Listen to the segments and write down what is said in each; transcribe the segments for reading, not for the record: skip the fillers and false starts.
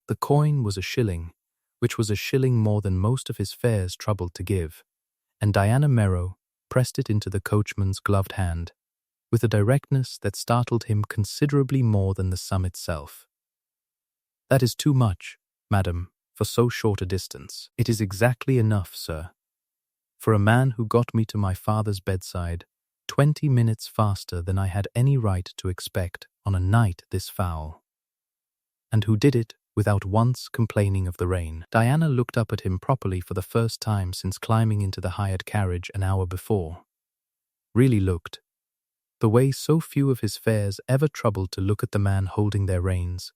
The coin was a shilling, which was a shilling more than most of his fares troubled to give, and Diana Merrow pressed it into the coachman's gloved hand, with a directness that startled him considerably more than the sum itself. "That is too much, madam, for so short a distance." "It is exactly enough, sir, for a man who got me to my father's bedside 20 minutes faster than I had any right to expect on a night this foul, and who did it without once complaining of the rain." Diana looked up at him properly for the first time since climbing into the hired carriage an hour before. Really looked, the way so few of his fares ever troubled to look at the man holding their reins,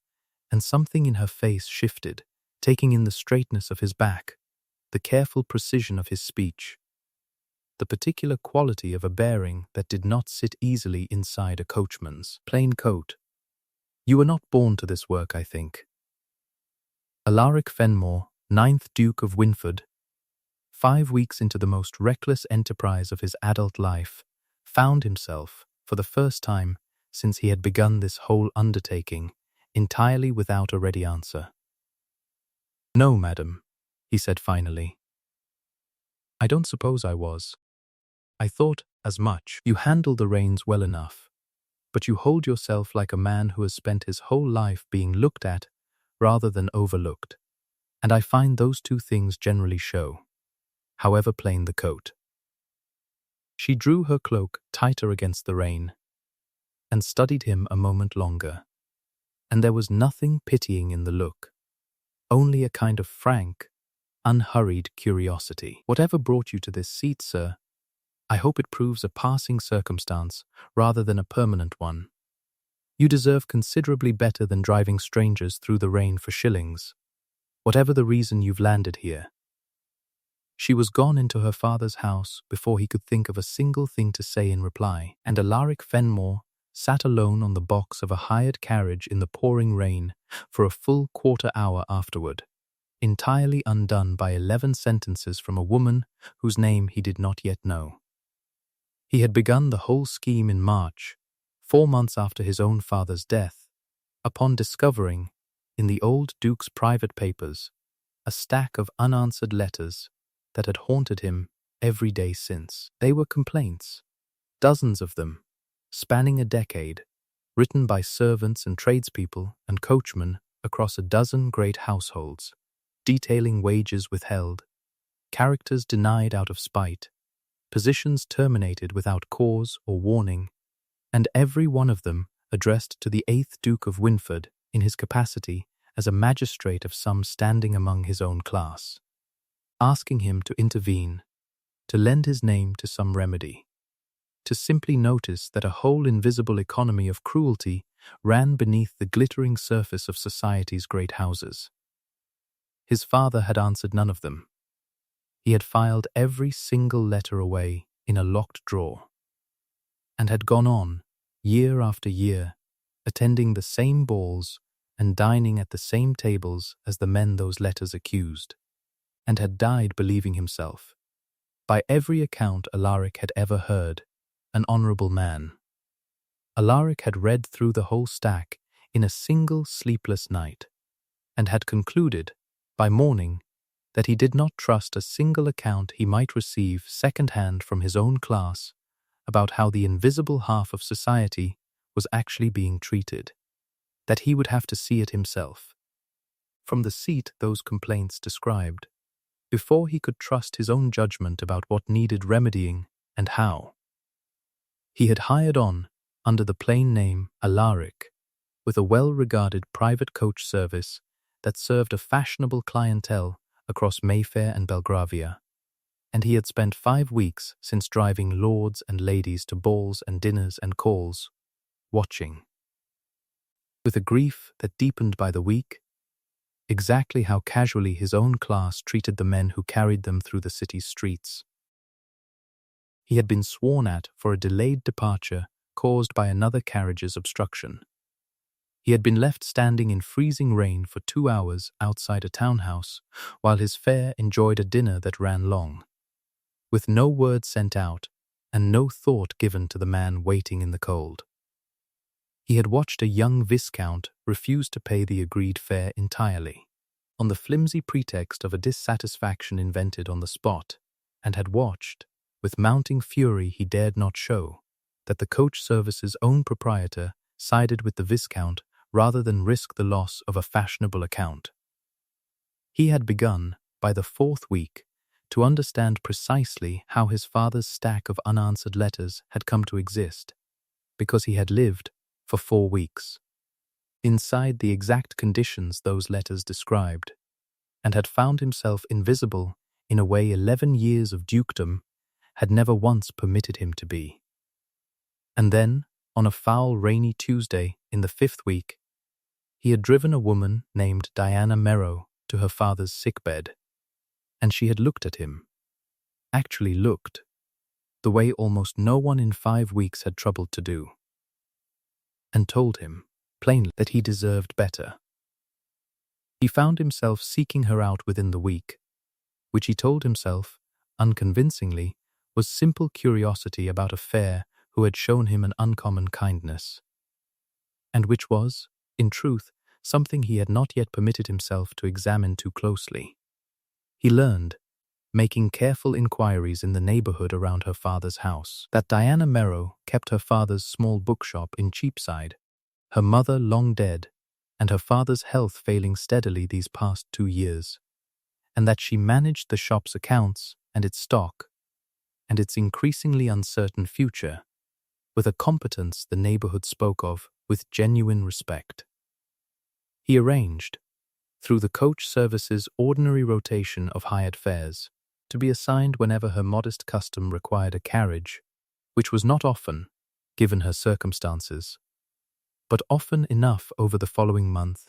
and something in her face shifted, taking in the straightness of his back, the careful precision of his speech, the particular quality of a bearing that did not sit easily inside a coachman's plain coat. "You were not born to this work, I think." Alaric Fenmore, 9th Duke of Winford, 5 weeks into the most reckless enterprise of his adult life, found himself, for the first time since he had begun this whole undertaking, entirely without a ready answer. "No, madam," he said finally. "I don't suppose I was. I thought as much. You handle the reins well enough, but you hold yourself like a man who has spent his whole life being looked at rather than overlooked, and I find those two things generally show, however plain the coat." She drew her cloak tighter against the rain and studied him a moment longer, and there was nothing pitying in the look, only a kind of frank, unhurried curiosity. "Whatever brought you to this seat, sir, I hope it proves a passing circumstance rather than a permanent one. You deserve considerably better than driving strangers through the rain for shillings, whatever the reason you've landed here." She was gone into her father's house before he could think of a single thing to say in reply, and Alaric Fenmore sat alone on the box of a hired carriage in the pouring rain for a full quarter-hour afterward, entirely undone by 11 sentences from a woman whose name he did not yet know. He had begun the whole scheme in March, 4 months after his own father's death, upon discovering, in the old Duke's private papers, a stack of unanswered letters that had haunted him every day since. They were complaints, dozens of them, spanning a decade, written by servants and tradespeople and coachmen across a dozen great households, detailing wages withheld, characters denied out of spite, positions terminated without cause or warning, and every one of them addressed to the 8th Duke of Winford in his capacity as a magistrate of some standing among his own class, asking him to intervene, to lend his name to some remedy, to simply notice that a whole invisible economy of cruelty ran beneath the glittering surface of society's great houses. His father had answered none of them. He had filed every single letter away in a locked drawer, and had gone on, year after year, attending the same balls and dining at the same tables as the men those letters accused, and had died believing himself, by every account Alaric had ever heard, an honourable man. Alaric had read through the whole stack in a single sleepless night, and had concluded, by morning, that he did not trust a single account he might receive second-hand from his own class about how the invisible half of society was actually being treated, that he would have to see it himself, from the seat those complaints described, before he could trust his own judgment about what needed remedying and how. He had hired on, under the plain name Alaric, with a well-regarded private coach service that served a fashionable clientele across Mayfair and Belgravia, and he had spent 5 weeks since driving lords and ladies to balls and dinners and calls, watching, with a grief that deepened by the week, exactly how casually his own class treated the men who carried them through the city's streets. He had been sworn at for a delayed departure caused by another carriage's obstruction. He had been left standing in freezing rain for 2 hours outside a townhouse while his fare enjoyed a dinner that ran long, with no word sent out and no thought given to the man waiting in the cold. He had watched a young viscount refuse to pay the agreed fare entirely, on the flimsy pretext of a dissatisfaction invented on the spot, and had watched, with mounting fury he dared not show, that the coach service's own proprietor sided with the viscount rather than risk the loss of a fashionable account. He had begun, by the 4th week, to understand precisely how his father's stack of unanswered letters had come to exist, because he had lived, for 4 weeks, inside the exact conditions those letters described, and had found himself invisible in a way 11 years of dukedom had never once permitted him to be. And then, on a foul rainy Tuesday in the 5th week, he had driven a woman named Diana Merrow to her father's sickbed, and she had looked at him, actually looked, the way almost no one in 5 weeks had troubled to do, and told him, plainly, that he deserved better. He found himself seeking her out within the week, which he told himself, unconvincingly, was simple curiosity about a fair who had shown him an uncommon kindness, and which was, in truth, something he had not yet permitted himself to examine too closely. He learned, making careful inquiries in the neighborhood around her father's house, that Diana Merrow kept her father's small bookshop in Cheapside, her mother long dead, and her father's health failing steadily these past 2 years, and that she managed the shop's accounts and its stock, and its increasingly uncertain future, with a competence the neighborhood spoke of with genuine respect. He arranged, through the coach service's ordinary rotation of hired fares, to be assigned whenever her modest custom required a carriage, which was not often, given her circumstances, but often enough over the following month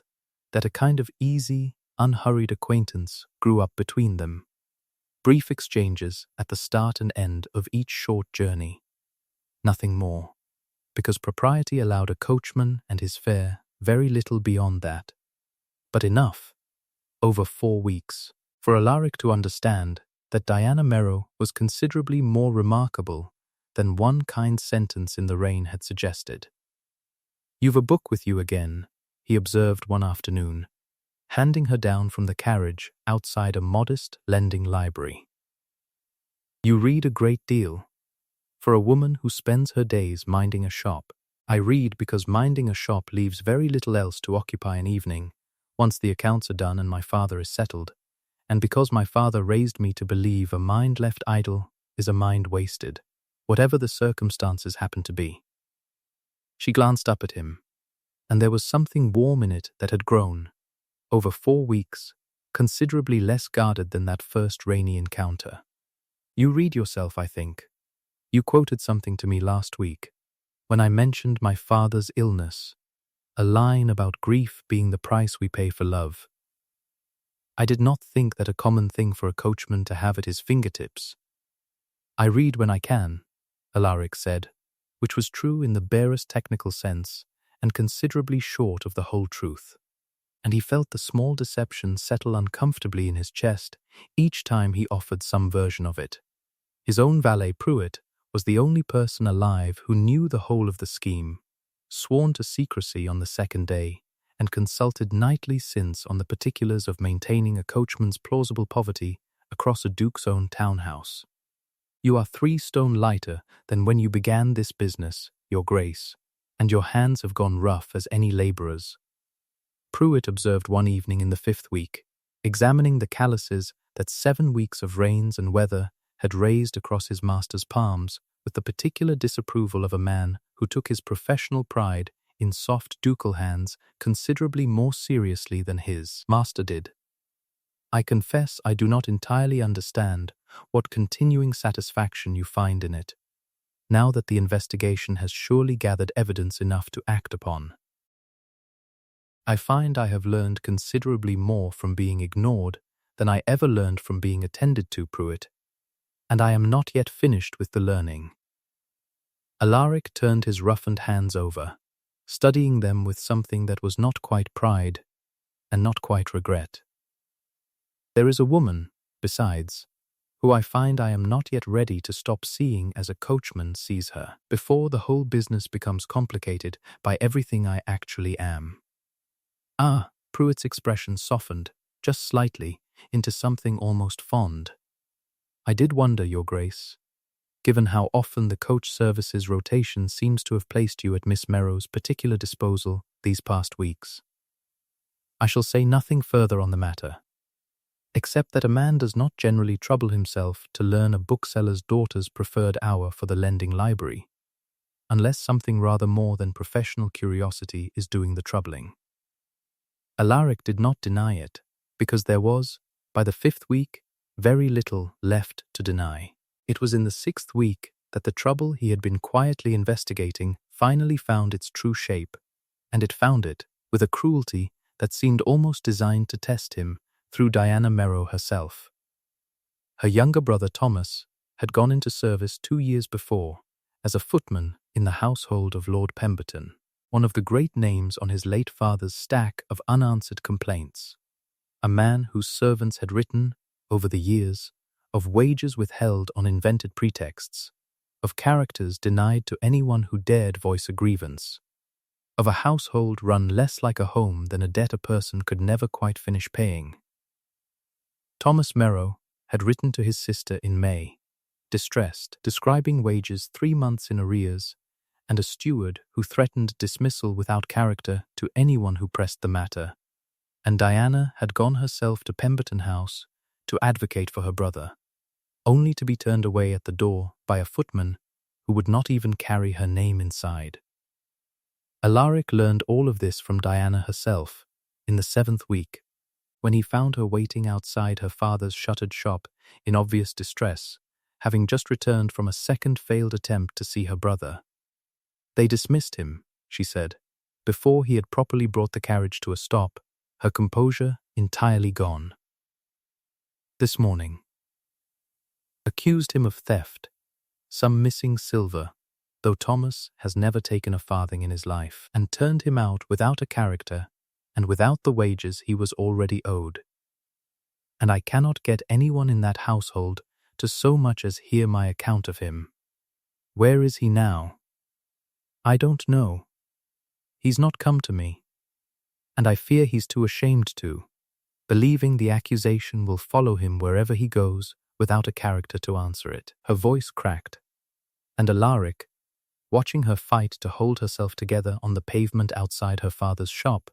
that a kind of easy, unhurried acquaintance grew up between them. Brief exchanges at the start and end of each short journey. Nothing more, because propriety allowed a coachman and his fare very little beyond that, but enough, over 4 weeks, for Alaric to understand that Diana Merrow was considerably more remarkable than one kind sentence in the rain had suggested. "You've a book with you again," he observed one afternoon, handing her down from the carriage outside a modest lending library. "You read a great deal. For a woman who spends her days minding a shop, I read because minding a shop leaves very little else to occupy an evening, once the accounts are done and my father is settled, and because my father raised me to believe a mind left idle is a mind wasted, whatever the circumstances happen to be." She glanced up at him, and there was something warm in it that had grown, over 4 weeks, considerably less guarded than that first rainy encounter. "You read yourself, I think. You quoted something to me last week, when I mentioned my father's illness, a line about grief being the price we pay for love. I did not think that a common thing for a coachman to have at his fingertips." "I read when I can," Alaric said, which was true in the barest technical sense and considerably short of the whole truth, and he felt the small deception settle uncomfortably in his chest each time he offered some version of it. His own valet Pruitt was the only person alive who knew the whole of the scheme, sworn to secrecy on the 2nd day, and consulted nightly since on the particulars of maintaining a coachman's plausible poverty across a duke's own townhouse. "You are 3 stone lighter than when you began this business, your grace, and your hands have gone rough as any labourer's," Pruitt observed one evening in the 5th week, examining the calluses that 7 weeks of rains and weather had raised across his master's palms with the particular disapproval of a man who took his professional pride in soft ducal hands considerably more seriously than his master did. "I confess I do not entirely understand what continuing satisfaction you find in it, now that the investigation has surely gathered evidence enough to act upon. I find I have learned considerably more from being ignored than I ever learned from being attended to, Pruitt, and I am not yet finished with the learning." Alaric turned his roughened hands over, studying them with something that was not quite pride and not quite regret. "There is a woman, besides, who I find I am not yet ready to stop seeing as a coachman sees her, before the whole business becomes complicated by everything I actually am. Ah, Pruitt's expression softened, just slightly, into something almost fond. I did wonder, Your Grace, given how often the coach service's rotation seems to have placed you at Miss Merrow's particular disposal these past weeks. I shall say nothing further on the matter, except that a man does not generally trouble himself to learn a bookseller's daughter's preferred hour for the lending library, unless something rather more than professional curiosity is doing the troubling. Alaric did not deny it, because there was, by the 5th week, very little left to deny. It was in the 6th week that the trouble he had been quietly investigating finally found its true shape, and it found it with a cruelty that seemed almost designed to test him through Diana Merrow herself. Her younger brother Thomas had gone into service 2 years before as a footman in the household of Lord Pemberton, one of the great names on his late father's stack of unanswered complaints, a man whose servants had written, over the years, of wages withheld on invented pretexts, of characters denied to anyone who dared voice a grievance, of a household run less like a home than a debt a person could never quite finish paying. Thomas Merrow had written to his sister in May, distressed, describing wages 3 months in arrears, and a steward who threatened dismissal without character to anyone who pressed the matter, and Diana had gone herself to Pemberton House to advocate for her brother, only to be turned away at the door by a footman who would not even carry her name inside. Alaric learned all of this from Diana herself in the 7th week, when he found her waiting outside her father's shuttered shop in obvious distress, having just returned from a second failed attempt to see her brother. They dismissed him, she said, before he had properly brought the carriage to a stop, her composure entirely gone. This morning. Accused him of theft, some missing silver, though Thomas has never taken a farthing in his life, and turned him out without a character and without the wages he was already owed. And I cannot get anyone in that household to so much as hear my account of him. Where is he now? I don't know. He's not come to me, and I fear he's too ashamed to, believing the accusation will follow him wherever he goes without a character to answer it. Her voice cracked, and Alaric, watching her fight to hold herself together on the pavement outside her father's shop,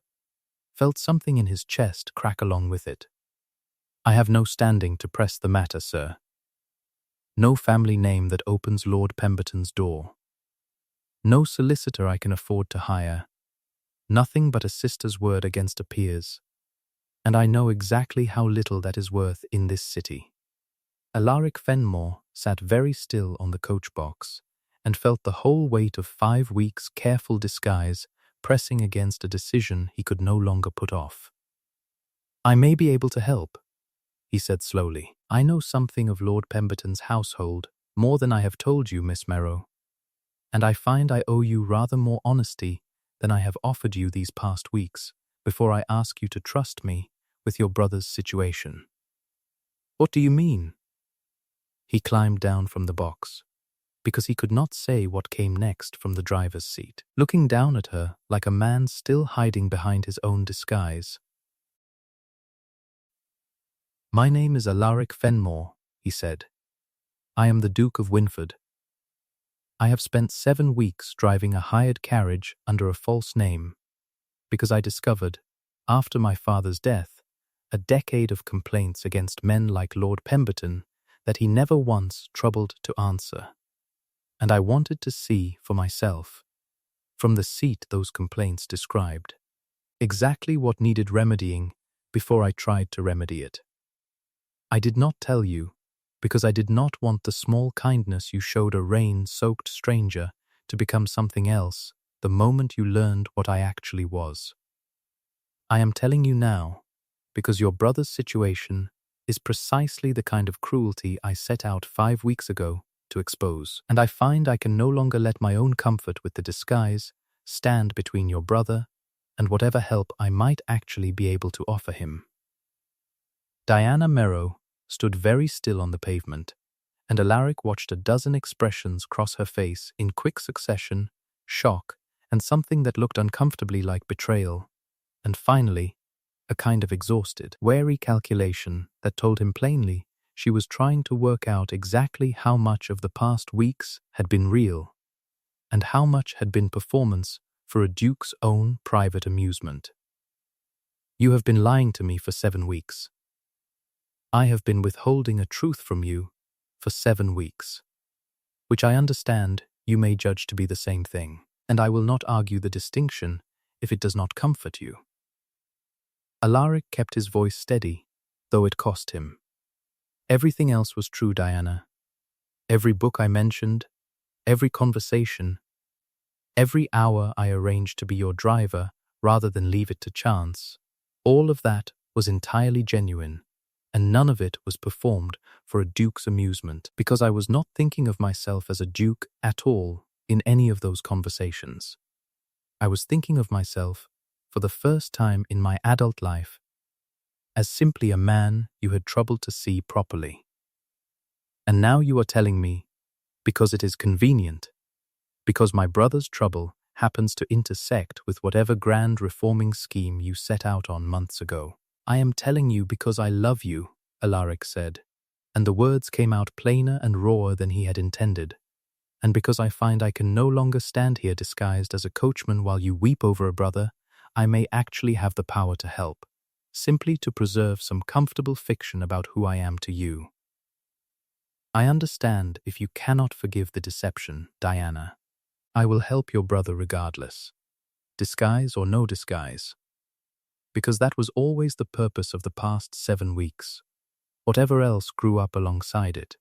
felt something in his chest crack along with it. I have no standing to press the matter, sir. No family name that opens Lord Pemberton's door. No solicitor I can afford to hire. Nothing but a sister's word against a peer's. And I know exactly how little that is worth in this city. Alaric Fenmore sat very still on the coach box and felt the whole weight of 5 weeks' careful disguise pressing against a decision he could no longer put off. I may be able to help, he said slowly. I know something of Lord Pemberton's household, more than I have told you, Miss Merrow, and I find I owe you rather more honesty than I have offered you these past weeks before I ask you to trust me with your brother's situation. What do you mean? He climbed down from the box, because he could not say what came next from the driver's seat, looking down at her like a man still hiding behind his own disguise. My name is Alaric Fenmore, he said. I am the Duke of Winford. I have spent 7 weeks driving a hired carriage under a false name, because I discovered, after my father's death, a decade of complaints against men like Lord Pemberton that he never once troubled to answer. And I wanted to see for myself, from the seat those complaints described, exactly what needed remedying before I tried to remedy it. I did not tell you, because I did not want the small kindness you showed a rain-soaked stranger to become something else the moment you learned what I actually was. I am telling you now, because your brother's situation is precisely the kind of cruelty I set out 5 weeks ago to expose, and I find I can no longer let my own comfort with the disguise stand between your brother and whatever help I might actually be able to offer him. Diana Merrow stood very still on the pavement, and Alaric watched a dozen expressions cross her face in quick succession: shock, and something that looked uncomfortably like betrayal, and finally, a kind of exhausted, wary calculation that told him plainly she was trying to work out exactly how much of the past weeks had been real, and how much had been performance for a duke's own private amusement. "You have been lying to me for 7 weeks. I have been withholding a truth from you for 7 weeks, which I understand you may judge to be the same thing, and I will not argue the distinction if it does not comfort you." Alaric kept his voice steady, though it cost him. "Everything else was true, Diana. Every book I mentioned, every conversation, every hour I arranged to be your driver rather than leave it to chance, all of that was entirely genuine, and none of it was performed for a duke's amusement, because I was not thinking of myself as a duke at all in any of those conversations. I was thinking of myself, for the first time in my adult life, as simply a man you had troubled to see properly. And now you are telling me, because it is convenient, because my brother's trouble happens to intersect with whatever grand reforming scheme you set out on months ago. I am telling you because I love you," Alaric said, and the words came out plainer and rawer than he had intended, "and because I find I can no longer stand here disguised as a coachman while you weep over a brother I may actually have the power to help, simply to preserve some comfortable fiction about who I am to you. I understand if you cannot forgive the deception, Diana. I will help your brother regardless, disguise or no disguise, because that was always the purpose of the past 7 weeks, whatever else grew up alongside it.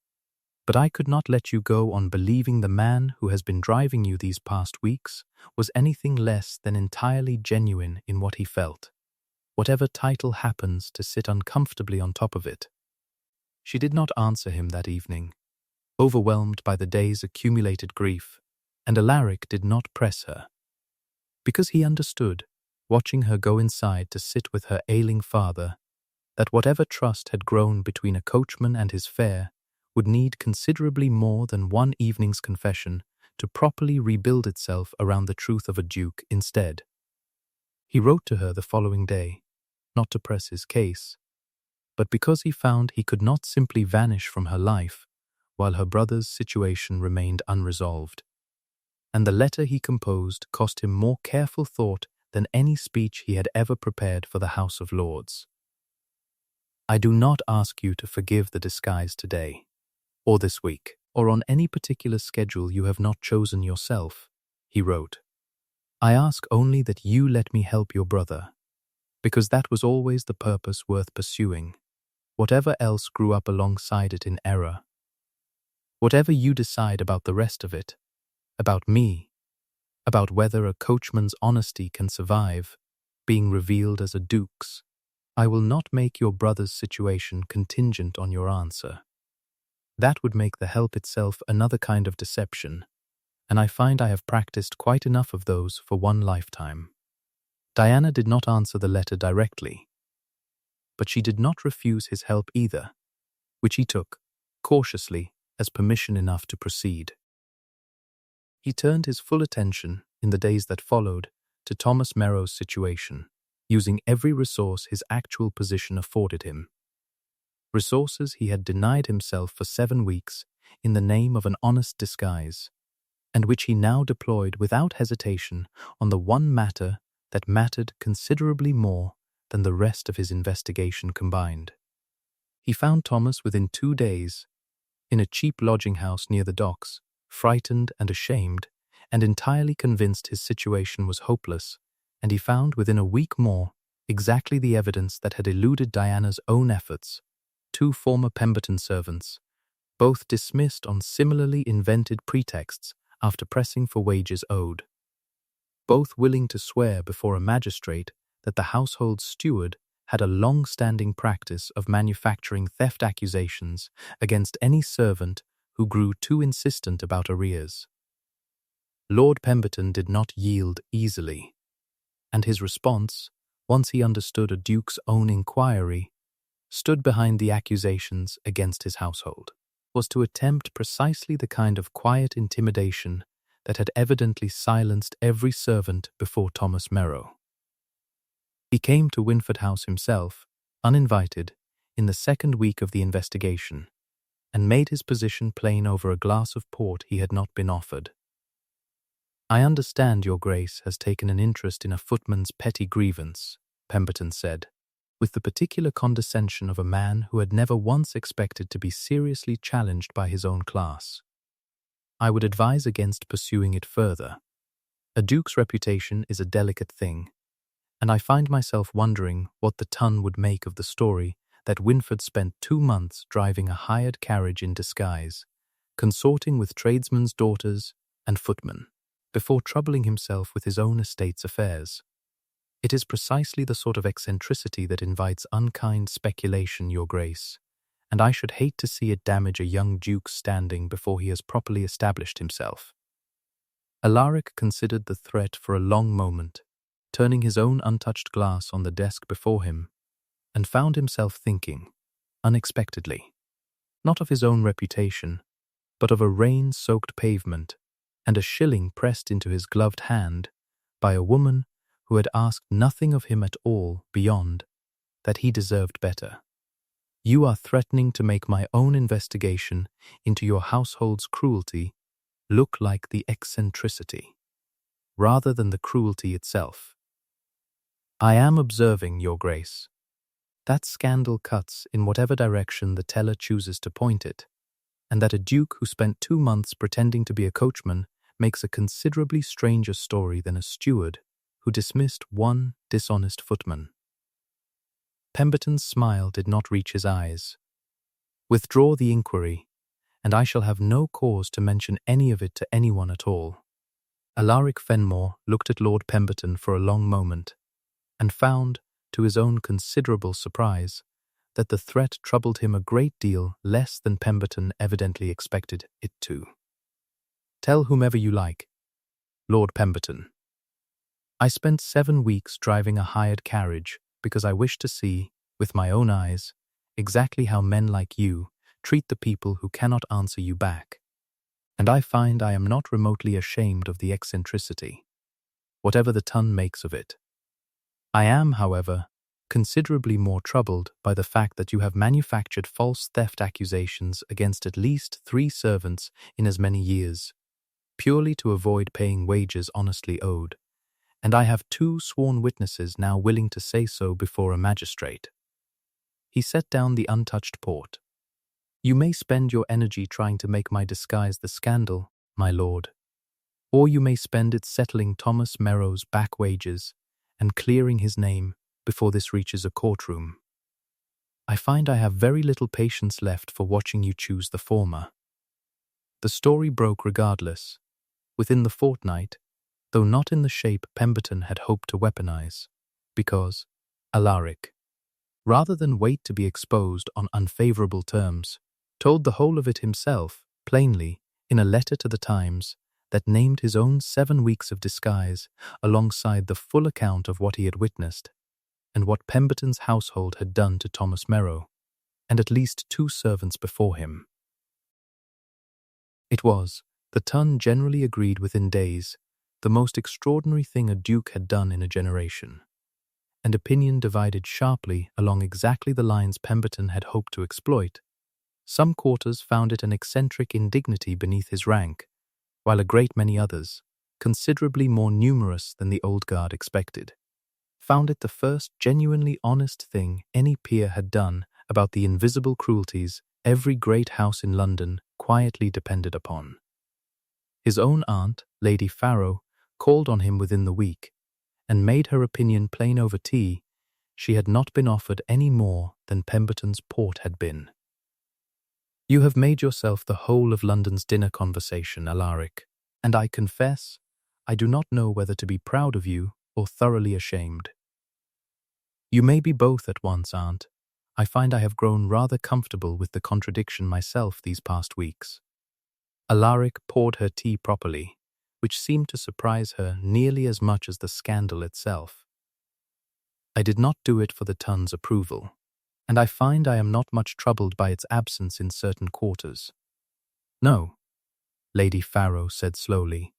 But I could not let you go on believing the man who has been driving you these past weeks was anything less than entirely genuine in what he felt, whatever title happens to sit uncomfortably on top of it." She did not answer him that evening, overwhelmed by the day's accumulated grief, and Alaric did not press her, because he understood, watching her go inside to sit with her ailing father, that whatever trust had grown between a coachman and his fare would need considerably more than one evening's confession to properly rebuild itself around the truth of a duke instead. He wrote to her the following day, not to press his case, but because he found he could not simply vanish from her life while her brother's situation remained unresolved. And the letter he composed cost him more careful thought than any speech he had ever prepared for the House of Lords. "I do not ask you to forgive the disguise today, or this week, or on any particular schedule you have not chosen yourself," he wrote. "I ask only that you let me help your brother, because that was always the purpose worth pursuing, whatever else grew up alongside it in error. Whatever you decide about the rest of it, about me, about whether a coachman's honesty can survive being revealed as a duke's, I will not make your brother's situation contingent on your answer. That would make the help itself another kind of deception, and I find I have practiced quite enough of those for one lifetime." Diana did not answer the letter directly, but she did not refuse his help either, which he took, cautiously, as permission enough to proceed. He turned his full attention, in the days that followed, to Thomas Merrow's situation, using every resource his actual position afforded him. Resources he had denied himself for 7 weeks in the name of an honest disguise, and which he now deployed without hesitation on the one matter that mattered considerably more than the rest of his investigation combined. He found Thomas within 2 days, in a cheap lodging house near the docks, frightened and ashamed, and entirely convinced his situation was hopeless, and he found within a week more exactly the evidence that had eluded Diana's own efforts: 2 former Pemberton servants, both dismissed on similarly invented pretexts after pressing for wages owed, both willing to swear before a magistrate that the household steward had a long-standing practice of manufacturing theft accusations against any servant who grew too insistent about arrears. Lord Pemberton did not yield easily, and his response, once he understood a duke's own inquiry, stood behind the accusations against his household, was to attempt precisely the kind of quiet intimidation that had evidently silenced every servant before Thomas Merrow. He came to Winford House himself, uninvited, in the second week of the investigation, and made his position plain over a glass of port he had not been offered. "I understand your Grace has taken an interest in a footman's petty grievance," Pemberton said, with the particular condescension of a man who had never once expected to be seriously challenged by his own class. "I would advise against pursuing it further. A duke's reputation is a delicate thing, and I find myself wondering what the ton would make of the story that Winford spent 2 months driving a hired carriage in disguise, consorting with tradesmen's daughters and footmen, before troubling himself with his own estate's affairs. It is precisely the sort of eccentricity that invites unkind speculation, your Grace, and I should hate to see it damage a young duke's standing before he has properly established himself." Alaric considered the threat for a long moment, turning his own untouched glass on the desk before him, and found himself thinking, unexpectedly, not of his own reputation, but of a rain-soaked pavement and a shilling pressed into his gloved hand by a woman who had asked nothing of him at all beyond that he deserved better. "You are threatening to make my own investigation into your household's cruelty look like the eccentricity, rather than the cruelty itself." "I am observing, your Grace. That scandal cuts in whatever direction the teller chooses to point it, and that a duke who spent 2 months pretending to be a coachman makes a considerably stranger story than a steward who dismissed one dishonest footman." Pemberton's smile did not reach his eyes. "Withdraw the inquiry, and I shall have no cause to mention any of it to anyone at all." Alaric Fenmore looked at Lord Pemberton for a long moment, and found, to his own considerable surprise, that the threat troubled him a great deal less than Pemberton evidently expected it to. "Tell whomever you like, Lord Pemberton. I spent 7 weeks driving a hired carriage because I wished to see, with my own eyes, exactly how men like you treat the people who cannot answer you back, and I find I am not remotely ashamed of the eccentricity, whatever the ton makes of it. I am, however, considerably more troubled by the fact that you have manufactured false theft accusations against at least 3 servants in as many years, purely to avoid paying wages honestly owed, and I have 2 sworn witnesses now willing to say so before a magistrate." He set down the untouched port. "You may spend your energy trying to make my disguise the scandal, my lord, or you may spend it settling Thomas Merrow's back wages and clearing his name before this reaches a courtroom. I find I have very little patience left for watching you choose the former." The story broke regardless, within the fortnight, though not in the shape Pemberton had hoped to weaponize, because Alaric, rather than wait to be exposed on unfavorable terms, told the whole of it himself, plainly, in a letter to the Times that named his own 7 weeks of disguise alongside the full account of what he had witnessed, and what Pemberton's household had done to Thomas Merrow, and at least 2 servants before him. It was, the ton generally agreed within days, the most extraordinary thing a duke had done in a generation, and opinion divided sharply along exactly the lines Pemberton had hoped to exploit. Some quarters found it an eccentric indignity beneath his rank, while a great many others, considerably more numerous than the old guard expected, found it the first genuinely honest thing any peer had done about the invisible cruelties every great house in London quietly depended upon. His own aunt, Lady Farrow, called on him within the week, and made her opinion plain over tea. She had not been offered any more than Pemberton's port had been. "You have made yourself the whole of London's dinner conversation, Alaric, and I confess I do not know whether to be proud of you or thoroughly ashamed." "You may be both at once, aunt. I find I have grown rather comfortable with the contradiction myself these past weeks." Alaric poured her tea properly, which seemed to surprise her nearly as much as the scandal itself. "I did not do it for the ton's approval, and I find I am not much troubled by its absence in certain quarters. No, Lady Farrow said slowly,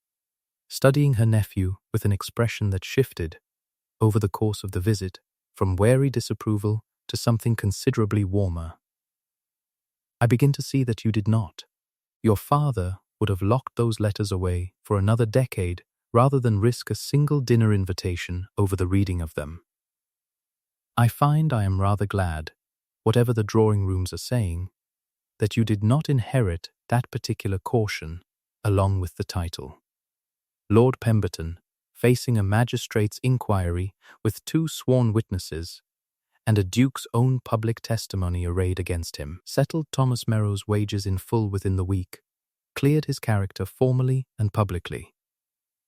studying her nephew with an expression that shifted, over the course of the visit, from wary disapproval to something considerably warmer. I begin to see that you did not. Your father would have locked those letters away for another decade rather than risk a single dinner invitation over the reading of them. I find I am rather glad, whatever the drawing rooms are saying, that you did not inherit that particular caution along with the title. Lord Pemberton, facing a magistrate's inquiry with 2 sworn witnesses and a duke's own public testimony arrayed against him, settled Thomas Merrow's wages in full within the week, cleared his character formally and publicly,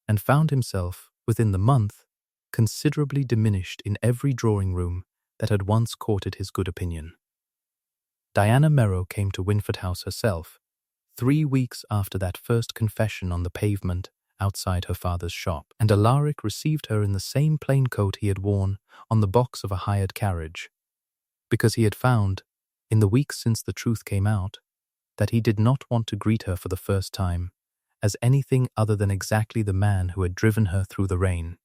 and found himself, within the month, considerably diminished in every drawing room that had once courted his good opinion. Diana Merrow came to Winford House herself, 3 weeks after that first confession on the pavement outside her father's shop, and Alaric received her in the same plain coat he had worn on the box of a hired carriage, because he had found, in the weeks since the truth came out, that he did not want to greet her for the first time as anything other than exactly the man who had driven her through the rain.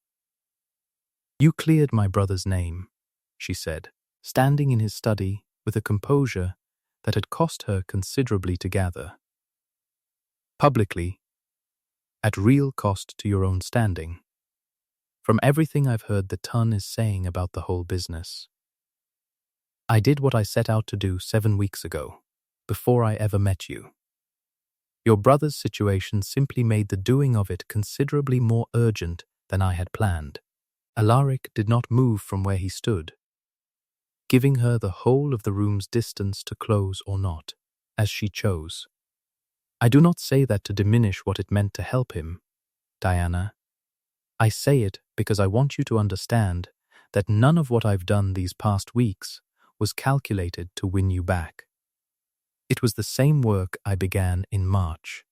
"You cleared my brother's name," she said, standing in his study with a composure that had cost her considerably to gather. "Publicly, at real cost to your own standing. From everything I've heard the ton is saying about the whole business. I did what I set out to do 7 weeks ago, before I ever met you. Your brother's situation simply made the doing of it considerably more urgent than I had planned." Alaric did not move from where he stood, giving her the whole of the room's distance to close or not, as she chose. "I do not say that to diminish what it meant to help him, Diana. I say it because I want you to understand that none of what I've done these past weeks was calculated to win you back. It was the same work I began in March,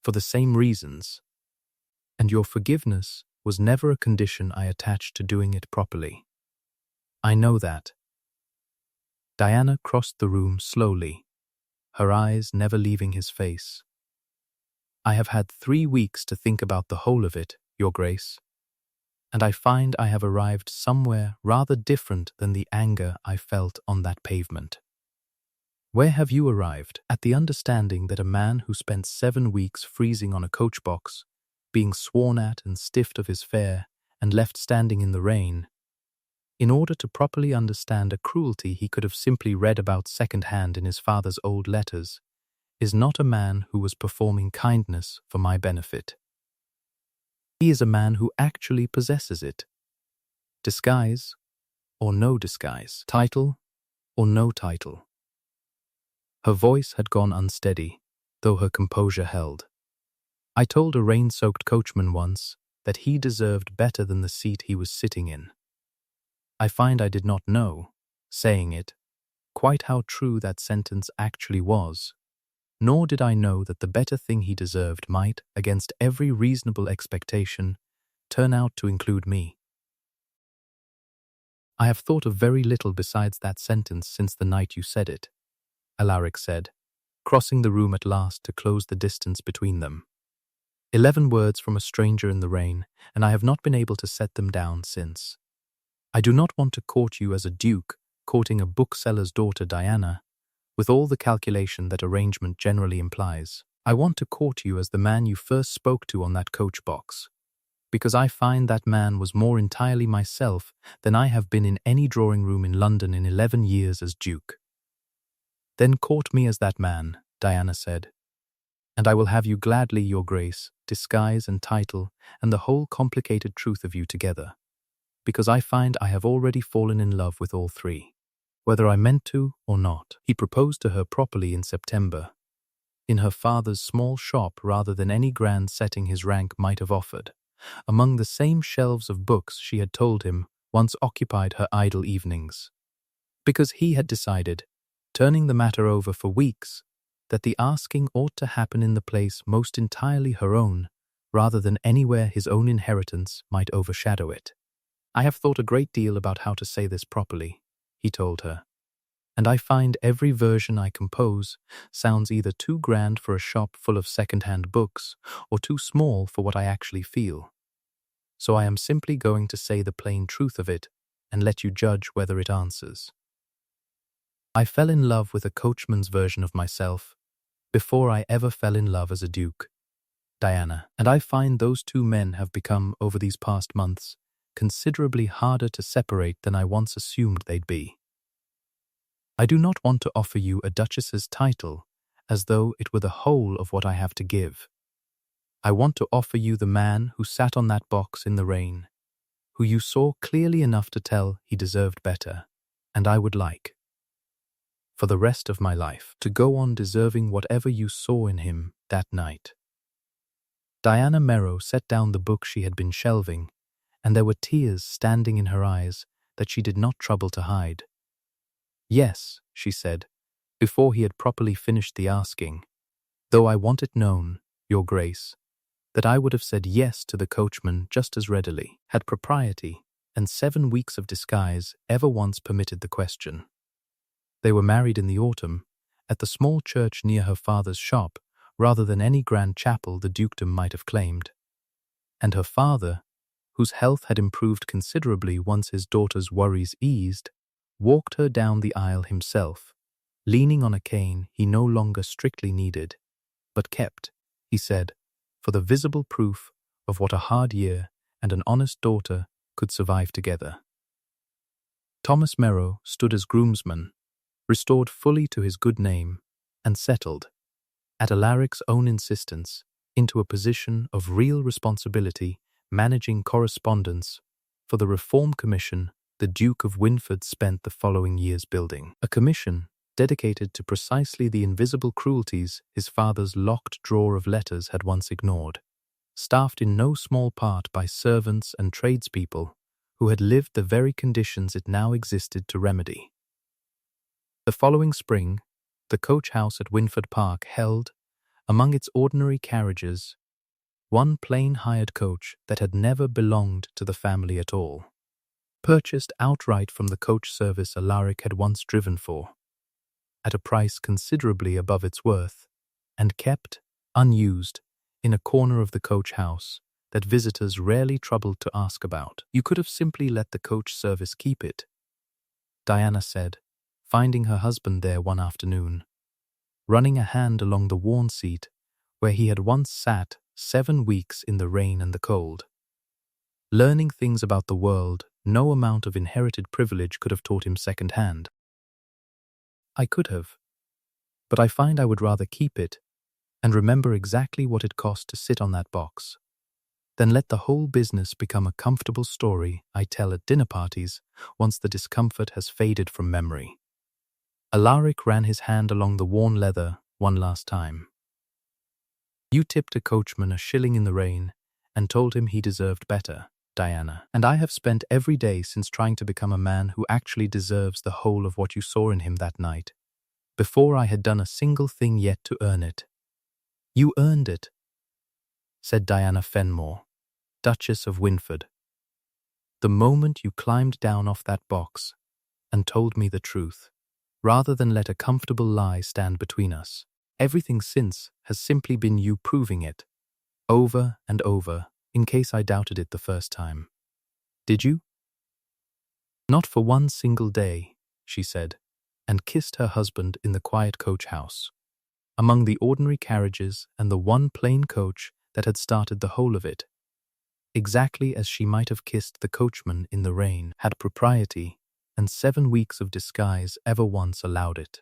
for the same reasons, and your forgiveness was never a condition I attached to doing it properly. I know that." Diana crossed the room slowly, her eyes never leaving his face. "I have had 3 weeks to think about the whole of it, Your Grace, and I find I have arrived somewhere rather different than the anger I felt on that pavement." "Where have you arrived?" "At the understanding that a man who spent 7 weeks freezing on a coach box, being sworn at and stiffed of his fare, and left standing in the rain, in order to properly understand a cruelty he could have simply read about second-hand in his father's old letters, is not a man who was performing kindness for my benefit. He is a man who actually possesses it. Disguise or no disguise, title or no title." Her voice had gone unsteady, though her composure held. "I told a rain-soaked coachman once that he deserved better than the seat he was sitting in. I find I did not know, saying it, quite how true that sentence actually was, nor did I know that the better thing he deserved might, against every reasonable expectation, turn out to include me. I have thought of very little besides that sentence since the night you said it," Alaric said, crossing the room at last to close the distance between them. 11 words from a stranger in the rain, and I have not been able to set them down since. I do not want to court you as a duke courting a bookseller's daughter Diana, with all the calculation that arrangement generally implies. I want to court you as the man you first spoke to on that coach box, because I find that man was more entirely myself than I have been in any drawing room in London in 11 years as duke. "Then court me as that man," Diana said, "and I will have you gladly, Your Grace, disguise and title, and the whole complicated truth of you together, because I find I have already fallen in love with all 3, whether I meant to or not." He proposed to her properly in September, in her father's small shop rather than any grand setting his rank might have offered, among the same shelves of books she had told him once occupied her idle evenings, because he had decided, turning the matter over for weeks, that the asking ought to happen in the place most entirely her own, rather than anywhere his own inheritance might overshadow it. "I have thought a great deal about how to say this properly," he told her. and I find every version I compose sounds either too grand for a shop full of second-hand books or too small for what I actually feel. So I am simply going to say the plain truth of it and let you judge whether it answers. I fell in love with a coachman's version of myself before I ever fell in love as a duke, Diana, and I find those two men have become, over these past months, considerably harder to separate than I once assumed they'd be. I do not want to offer you a duchess's title as though it were the whole of what I have to give. I want to offer you the man who sat on that box in the rain, who you saw clearly enough to tell he deserved better, and I would like, for the rest of my life, to go on deserving whatever you saw in him that night. Diana Merrow set down the book she had been shelving, and there were tears standing in her eyes that she did not trouble to hide. "Yes," she said, before he had properly finished the asking, "though I want it known, Your Grace, that I would have said yes to the coachman just as readily, had propriety and 7 weeks of disguise ever once permitted the question." They were married in the autumn, at the small church near her father's shop, rather than any grand chapel the dukedom might have claimed. And her father, whose health had improved considerably once his daughter's worries eased, walked her down the aisle himself, leaning on a cane he no longer strictly needed, but kept, he said, for the visible proof of what a hard year and an honest daughter could survive together. Thomas Merrow stood as groomsman, restored fully to his good name, and settled, at Alaric's own insistence, into a position of real responsibility managing correspondence for the Reform Commission the Duke of Winford spent the following years building. A commission dedicated to precisely the invisible cruelties his father's locked drawer of letters had once ignored, staffed in no small part by servants and tradespeople who had lived the very conditions it now existed to remedy. The following spring, the coach house at Winford Park held, among its ordinary carriages, one plain hired coach that had never belonged to the family at all, purchased outright from the coach service Alaric had once driven for, at a price considerably above its worth, and kept, unused, in a corner of the coach house that visitors rarely troubled to ask about. "You could have simply let the coach service keep it," Diana said, finding her husband there one afternoon, running a hand along the worn seat where he had once sat 7 weeks in the rain and the cold, learning things about the world no amount of inherited privilege could have taught him second-hand. "I could have, but I find I would rather keep it and remember exactly what it cost to sit on that box, than let the whole business become a comfortable story I tell at dinner parties once the discomfort has faded from memory." Alaric ran his hand along the worn leather one last time. "You tipped a coachman a shilling in the rain and told him he deserved better, Diana, and I have spent every day since trying to become a man who actually deserves the whole of what you saw in him that night, before I had done a single thing yet to earn it." "You earned it," said Diana Fenmore, Duchess of Winford, "the moment you climbed down off that box and told me the truth, rather than let a comfortable lie stand between us. Everything since has simply been you proving it, over and over, in case I doubted it the first time. Did you?" "Not for one single day," she said, and kissed her husband in the quiet coach house, among the ordinary carriages and the one plain coach that had started the whole of it, exactly as she might have kissed the coachman in the rain, had propriety and 7 weeks of disguise ever once allowed it.